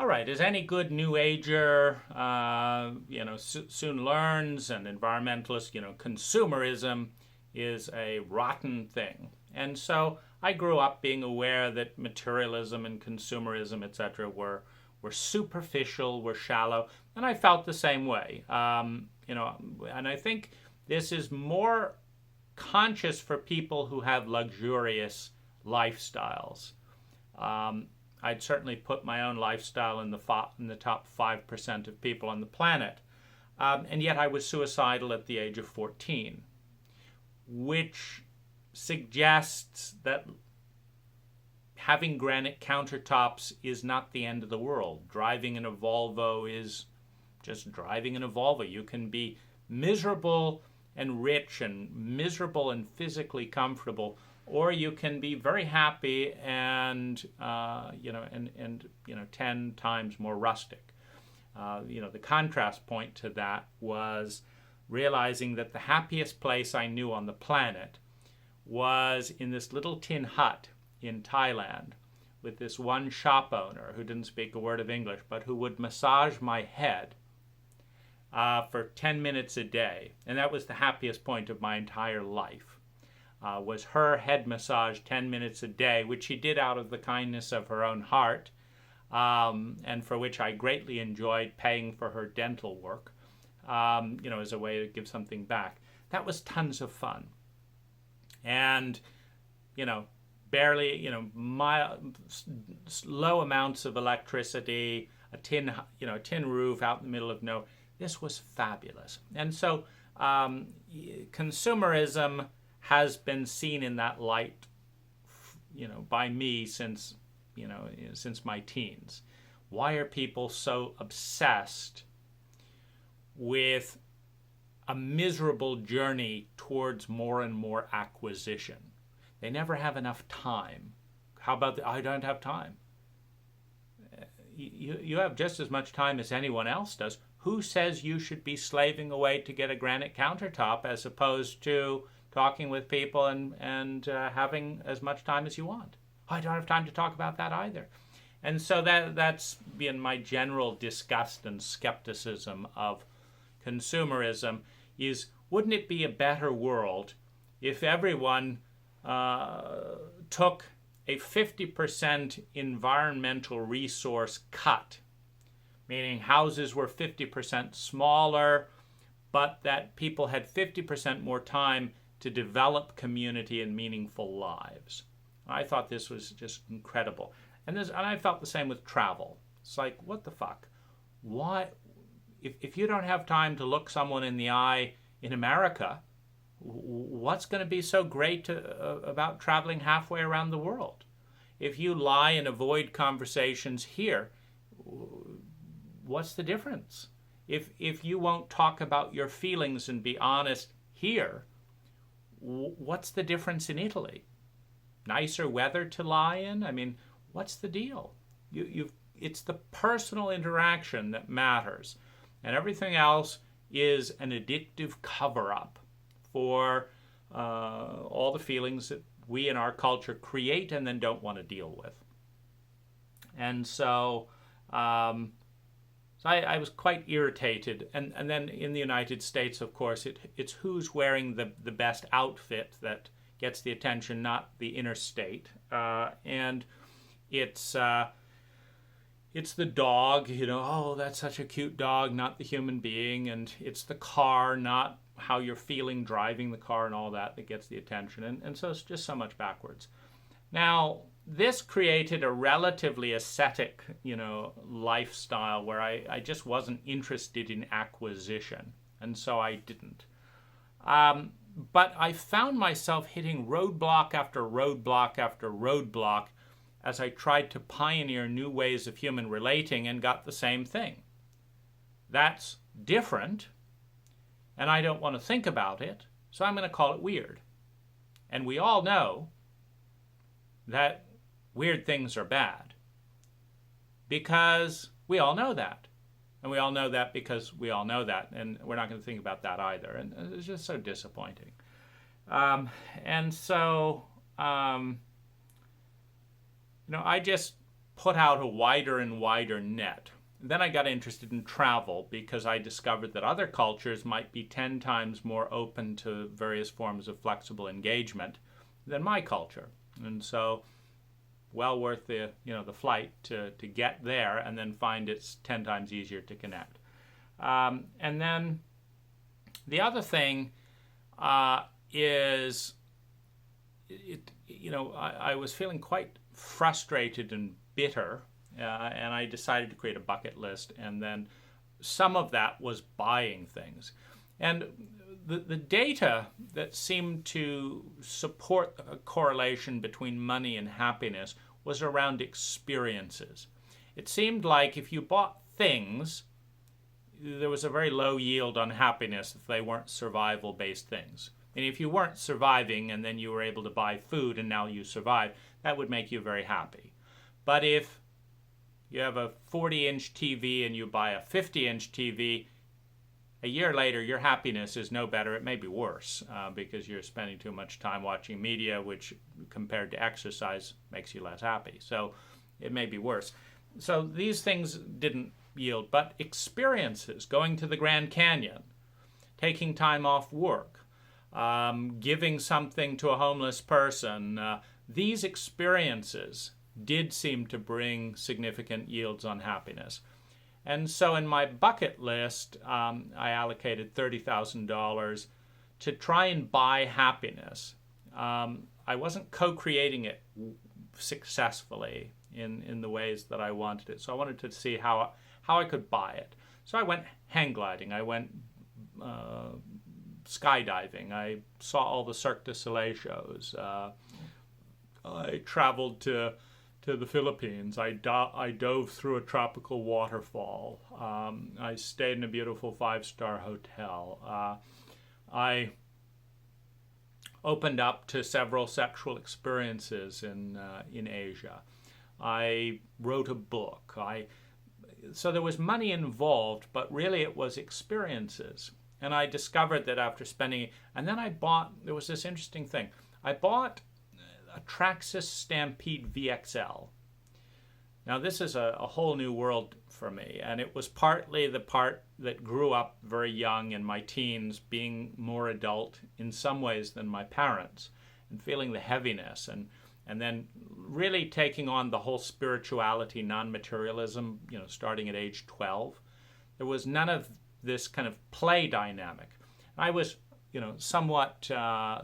all right, as any good New Ager, soon learns, and environmentalist, consumerism is a rotten thing. And so I grew up being aware that materialism and consumerism, etc., were superficial, were shallow, and I felt the same way. And I think this is more conscious for people who have luxurious lifestyles. I'd certainly put my own lifestyle in the top 5% of people on the planet. And yet I was suicidal at the age of 14, which suggests that having granite countertops is not the end of the world. Driving in a Volvo is just driving in a Volvo. You can be miserable and rich and miserable and physically comfortable, or you can be very happy and 10 times more rustic. The contrast point to that was realizing that the happiest place I knew on the planet was in this little tin hut in Thailand with this one shop owner who didn't speak a word of English, but who would massage my head for 10 minutes a day. And that was the happiest point of my entire life, was her head massage 10 minutes a day, which she did out of the kindness of her own heart, and for which I greatly enjoyed paying for her dental work, as a way to give something back. That was tons of fun. And, barely, low amounts of electricity, a tin roof out in the middle of nowhere. This was fabulous. And so consumerism has been seen in that light, by me since my teens. Why are people so obsessed with a miserable journey towards more and more acquisition? They never have enough time. How about I don't have time? You have just as much time as anyone else does. Who says you should be slaving away to get a granite countertop as opposed to talking with people and having as much time as you want? I don't have time to talk about that either. And so that's been my general disgust and skepticism of consumerism, is wouldn't it be a better world if everyone took a 50% environmental resource cut, meaning houses were 50% smaller, but that people had 50% more time to develop community and meaningful lives. I thought this was just incredible. And I felt the same with travel. It's like, what the fuck? Why? If you don't have time to look someone in the eye in America, what's going to be so great about traveling halfway around the world? If you lie and avoid conversations here, what's the difference? If you won't talk about your feelings and be honest here, what's the difference in Italy? Nicer weather to lie in? I mean, what's the deal? It's the personal interaction that matters. And everything else is an addictive cover-up for all the feelings that we in our culture create and then don't want to deal with. And so I was quite irritated. And then in the United States, of course, it's who's wearing the best outfit that gets the attention, not the interstate. And it's the dog, oh, that's such a cute dog, not the human being. And it's the car, not how you're feeling driving the car and all that gets the attention. And so it's just so much backwards. Now, this created a relatively ascetic, lifestyle where I just wasn't interested in acquisition. And so I didn't. But I found myself hitting roadblock after roadblock after roadblock as I tried to pioneer new ways of human relating and got the same thing. That's different, and I don't want to think about it, so I'm going to call it weird. And we all know that weird things are bad because we all know that. And we all know that because we all know that, and we're not going to think about that either. And it's just so disappointing. I just put out a wider and wider net. Then I got interested in travel because I discovered that other cultures might be 10 times more open to various forms of flexible engagement than my culture. And so, well worth the flight to get there and then find it's 10 times easier to connect. And then the other thing is, I was feeling quite frustrated and bitter, and I decided to create a bucket list, and then some of that was buying things. And the data that seemed to support a correlation between money and happiness was around experiences. It seemed like if you bought things, there was a very low yield on happiness if they weren't survival-based things. And if you weren't surviving and then you were able to buy food and now you survive, that would make you very happy. But if you have a 40-inch TV and you buy a 50-inch TV, a year later your happiness is no better. It may be worse because you're spending too much time watching media, which compared to exercise makes you less happy. So it may be worse. So these things didn't yield, but experiences, going to the Grand Canyon, taking time off work, giving something to a homeless person, these experiences did seem to bring significant yields on happiness. And so in my bucket list, I allocated $30,000 to try and buy happiness. I wasn't co-creating it successfully in the ways that I wanted it. So I wanted to see how I could buy it. So I went hang gliding. I went skydiving. I saw all the Cirque du Soleil shows. I traveled to the Philippines. I dove through a tropical waterfall. I stayed in a beautiful 5-star hotel. I opened up to several sexual experiences in Asia. I wrote a book. So there was money involved, but really it was experiences. And I discovered that after spending, and then there was this interesting thing. I bought a Traxxas Stampede VXL. Now this is a whole new world for me, and it was partly the part that grew up very young in my teens, being more adult in some ways than my parents, and feeling the heaviness, and then really taking on the whole spirituality, non-materialism, starting at age 12. There was none of this kind of play dynamic. I was, somewhat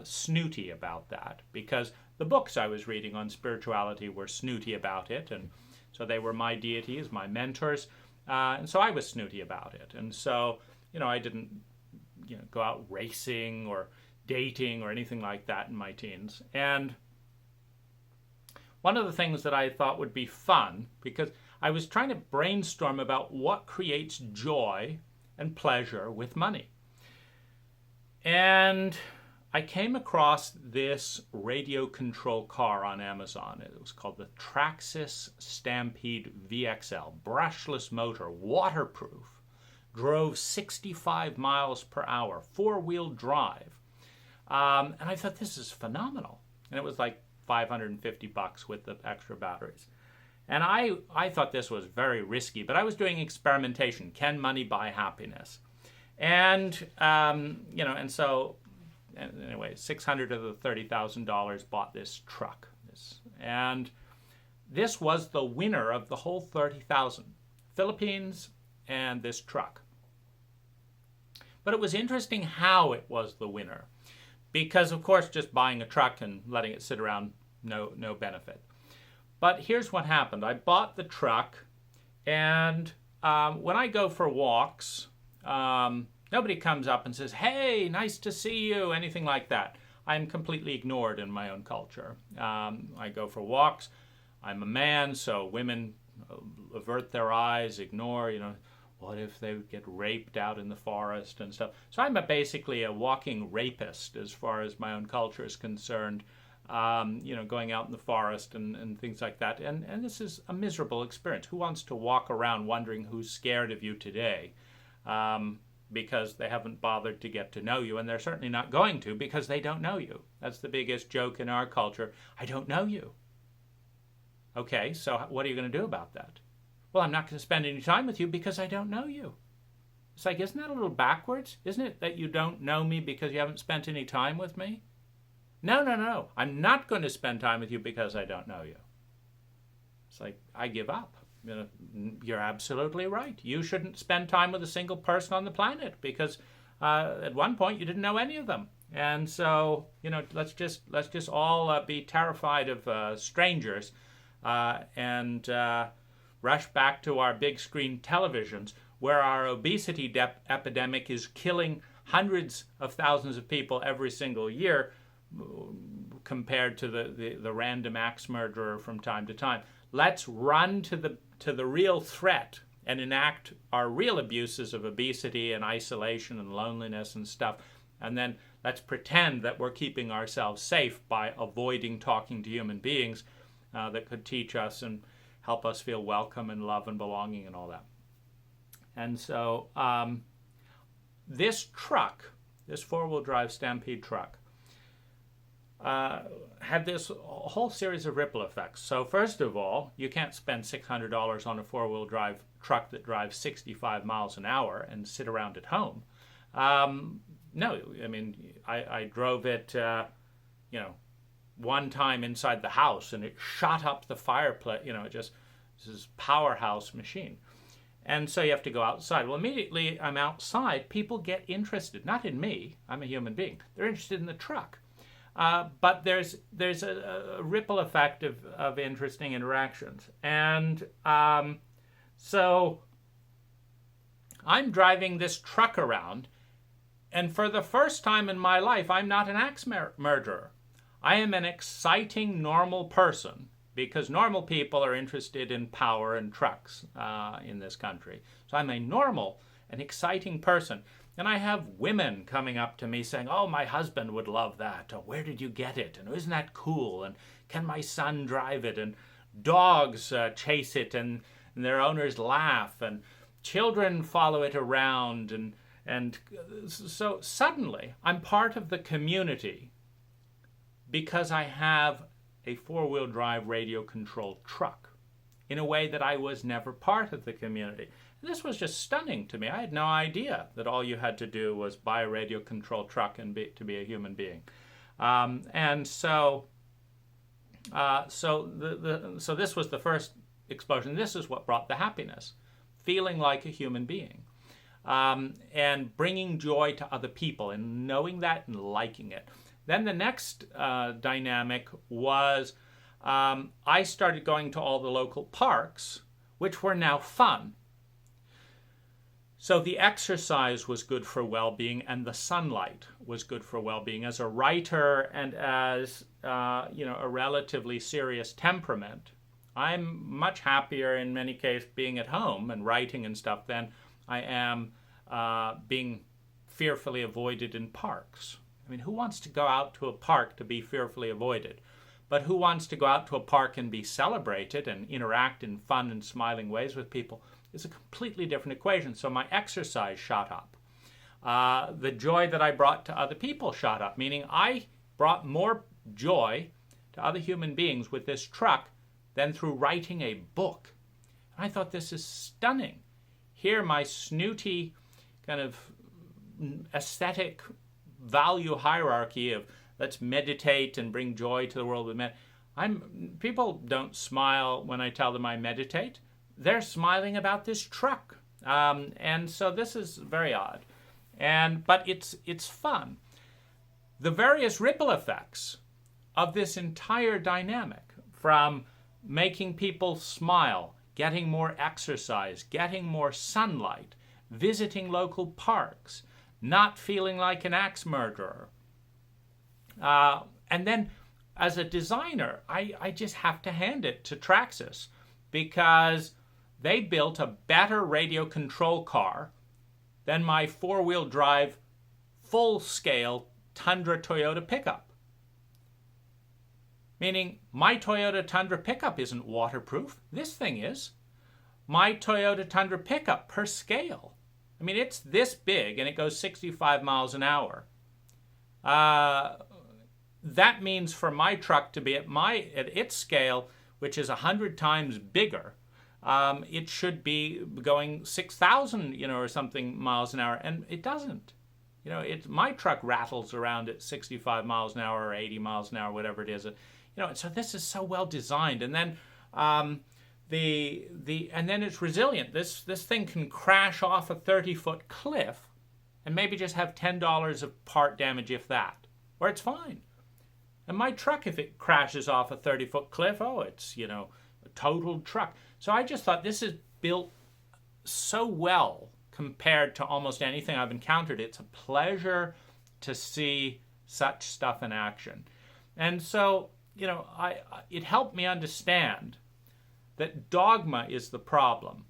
snooty about that because the books I was reading on spirituality were snooty about it, and so they were my deities, my mentors, and so I was snooty about it. And so, I didn't, go out racing or dating or anything like that in my teens. And one of the things that I thought would be fun, because I was trying to brainstorm about what creates joy and pleasure with money. And I came across this radio control car on Amazon. It was called the Traxxas Stampede VXL, brushless motor, waterproof, drove 65 miles per hour, 4-wheel drive. And I thought, this is phenomenal. And it was like $550 with the extra batteries. And I thought this was very risky, but I was doing experimentation. Can money buy happiness? And, and so anyway, $600 of the $30,000 bought this truck. And this was the winner of the whole $30,000. Philippines and this truck. But it was interesting how it was the winner. Because, of course, just buying a truck and letting it sit around, no benefit. But here's what happened. I bought the truck, and when I go for walks, nobody comes up and says, "Hey, nice to see you," anything like that. I'm completely ignored in my own culture. I go for walks. I'm a man, so women avert their eyes, ignore, what if they get raped out in the forest and stuff. So I'm basically a walking rapist as far as my own culture is concerned, going out in the forest and things like that. And this is a miserable experience. Who wants to walk around wondering who's scared of you today? Because they haven't bothered to get to know you, and they're certainly not going to because they don't know you. That's the biggest joke in our culture. I don't know you. Okay, so what are you going to do about that? Well, I'm not going to spend any time with you because I don't know you. It's like, isn't that a little backwards? Isn't it that you don't know me because you haven't spent any time with me? No, no, no. I'm not going to spend time with you because I don't know you. It's like, I give up. You're absolutely right. You shouldn't spend time with a single person on the planet because at one point you didn't know any of them. And so, let's just all be terrified of strangers and rush back to our big screen televisions, where our obesity epidemic is killing hundreds of thousands of people every single year, compared to the random axe murderer from time to time. Let's run to the real threat and enact our real abuses of obesity and isolation and loneliness and stuff, and then let's pretend that we're keeping ourselves safe by avoiding talking to human beings that could teach us and help us feel welcome and love and belonging and all that. And so this truck, this four-wheel drive Stampede truck, had this whole series of ripple effects. So first of all, you can't spend $600 on a four-wheel drive truck that drives 65 miles an hour and sit around at home. No, I mean, I drove it, one time inside the house, and it shot up the fireplace. This is powerhouse machine. And so you have to go outside. Well, immediately I'm outside, people get interested, not in me, I'm a human being. They're interested in the truck. But there's a ripple effect of interesting interactions. And so I'm driving this truck around, and for the first time in my life, I'm not an axe murderer. I am an exciting, normal person, because normal people are interested in power and trucks in this country. So I'm a normal and exciting person. And I have women coming up to me saying, oh, my husband would love that. Or, where did you get it? And isn't that cool? And can my son drive it? And dogs chase it and their owners laugh. And children follow it around. And so suddenly I'm part of the community because I have a four-wheel drive radio-controlled truck in a way that I was never part of the community. This was just stunning to me. I had no idea that all you had to do was buy a radio-controlled truck and to be a human being. So this was the first explosion. This is what brought the happiness, feeling like a human being, and bringing joy to other people and knowing that and liking it. Then the next dynamic was I started going to all the local parks, which were now fun. So the exercise was good for well-being, and the sunlight was good for well-being. As a writer and as a relatively serious temperament, I'm much happier in many cases being at home and writing and stuff than I am being fearfully avoided in parks. I mean, who wants to go out to a park to be fearfully avoided? But who wants to go out to a park and be celebrated and interact in fun and smiling ways with people? It's a completely different equation. So my exercise shot up. The joy that I brought to other people shot up, meaning I brought more joy to other human beings with this truck than through writing a book. And I thought, this is stunning. Here, my snooty kind of aesthetic value hierarchy of let's meditate and bring joy to the world with people don't smile when I tell them I meditate. They're smiling about this truck. And so this is very odd. But it's fun. The various ripple effects of this entire dynamic, from making people smile, getting more exercise, getting more sunlight, visiting local parks, not feeling like an axe murderer. And then as a designer, I just have to hand it to Traxxas, because they built a better radio control car than my four-wheel drive full-scale Tundra Toyota pickup. Meaning, my Toyota Tundra pickup isn't waterproof. This thing is. My Toyota Tundra pickup, per scale, I mean, it's this big and it goes 65 miles an hour. That means for my truck to be at its scale which is 100 times bigger, it should be going 6,000, or something miles an hour, and it doesn't. My truck rattles around at 65 miles an hour or 80 miles an hour, whatever it is. So this is so well designed, and then and then it's resilient. This thing can crash off a 30-foot cliff, and maybe just have $10 of part damage, if that, or it's fine. And my truck, if it crashes off a 30-foot cliff, it's a totaled truck. So I just thought this is built so well compared to almost anything I've encountered. It's a pleasure to see such stuff in action. And so, it helped me understand that dogma is the problem.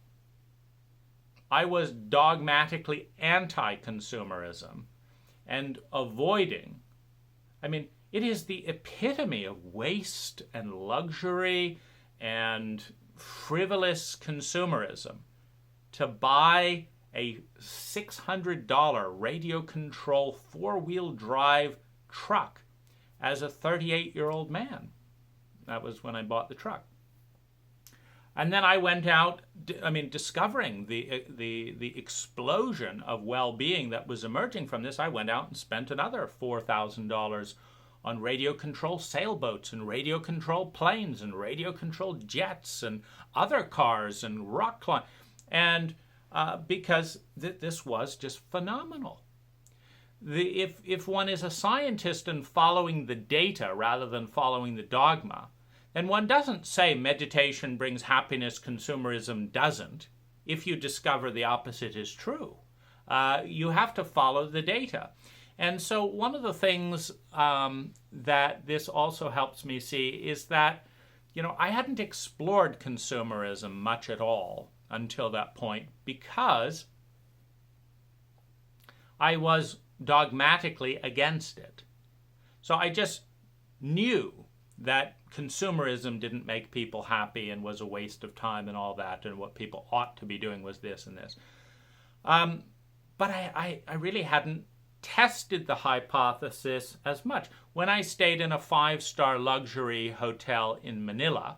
I was dogmatically anti-consumerism and avoiding. It is the epitome of waste and luxury and frivolous consumerism to buy a $600 radio control 4-wheel drive truck as a 38-year-old man. That was when I bought the truck. And then I went out, discovering the explosion of well-being that was emerging from this. I went out and spent another $4,000 on radio control sailboats and radio control planes and radio control jets and other cars and rock climbing. And because this was just phenomenal. If one is a scientist and following the data rather than following the dogma, then one doesn't say meditation brings happiness, consumerism doesn't, if you discover the opposite is true. You have to follow the data. And so one of the things that this also helps me see is that, I hadn't explored consumerism much at all until that point because I was dogmatically against it. So I just knew that consumerism didn't make people happy and was a waste of time and all that, and what people ought to be doing was this and this. But I really hadn't tested the hypothesis as much. When I stayed in a 5-star luxury hotel in Manila,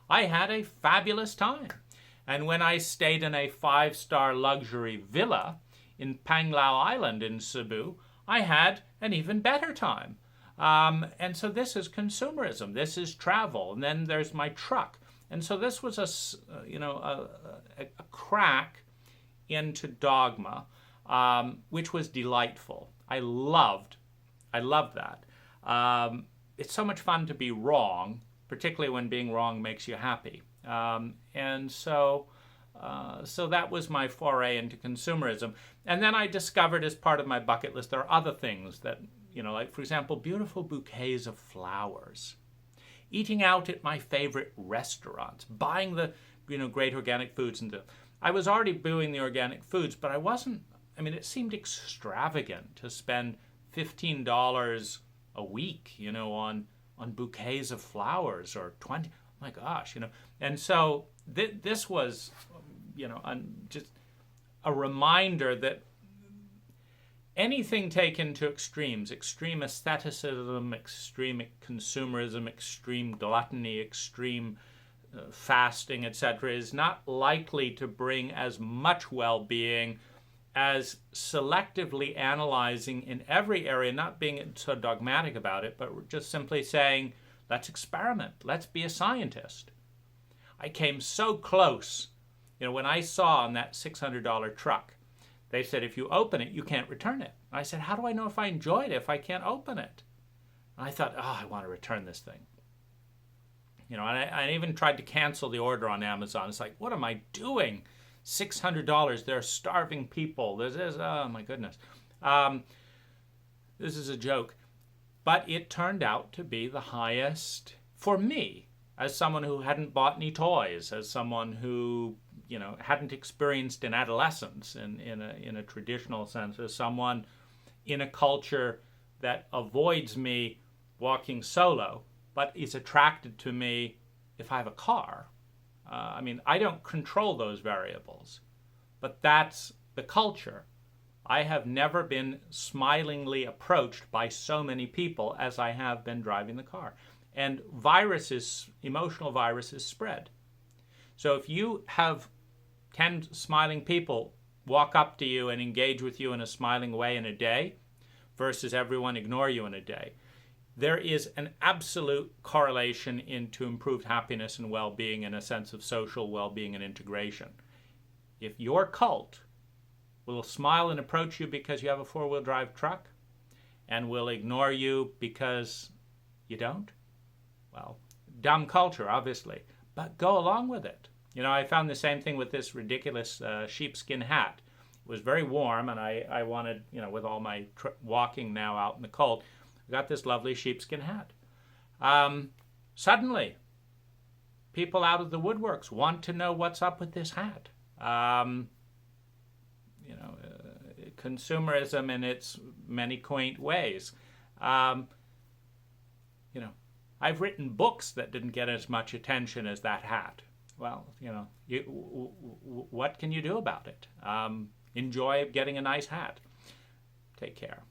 I had a fabulous time. And when I stayed in a 5-star luxury villa in Panglao Island in Cebu, I had an even better time. And so this is consumerism. This is travel. And then there's my truck. And so this was a crack into dogma, which was delightful. I loved that. It's so much fun to be wrong, particularly when being wrong makes you happy. And so that was my foray into consumerism. And then I discovered, as part of my bucket list, there are other things that, like, for example, beautiful bouquets of flowers, eating out at my favorite restaurants, buying the, great organic foods. I was already doing the organic foods, but I wasn't, it seemed extravagant to spend $15 a week, on bouquets of flowers, or 20. My gosh, And so this was, just a reminder that anything taken to extremes, extreme aestheticism, extreme consumerism, extreme gluttony, extreme fasting, etc., is not likely to bring as much well-being as selectively analyzing in every area, not being so dogmatic about it, but just simply saying, let's experiment. Let's be a scientist. I came so close. When I saw on that $600 truck, they said, if you open it, you can't return it. I said, how do I know if I enjoyed it if I can't open it? And I thought, I want to return this thing. And I even tried to cancel the order on Amazon. It's like, what am I doing? $600. They're starving people. This is, oh my goodness. This is a joke. But it turned out to be the highest, for me, as someone who hadn't bought any toys, as someone who, hadn't experienced an adolescence in a traditional sense, as someone in a culture that avoids me walking solo, but is attracted to me if I have a car. I don't control those variables, but that's the culture. I have never been smilingly approached by so many people as I have been driving the car. And viruses, emotional viruses, spread. So if you have 10 smiling people walk up to you and engage with you in a smiling way in a day versus everyone ignore you in a day, there is an absolute correlation into improved happiness and well-being and a sense of social well-being and integration. If your cult will smile and approach you because you have a four-wheel drive truck and will ignore you because you don't, well, dumb culture, obviously, but go along with it. You know, I found the same thing with this ridiculous sheepskin hat. It was very warm, and I wanted, you know, with all my walking now out in the cold, I got this lovely sheepskin hat. Suddenly, people out of the woodworks want to know what's up with this hat. Consumerism in its many quaint ways. You know, I've written books that didn't get as much attention as that hat. Well, you know, what can you do about it? Enjoy getting a nice hat. Take care.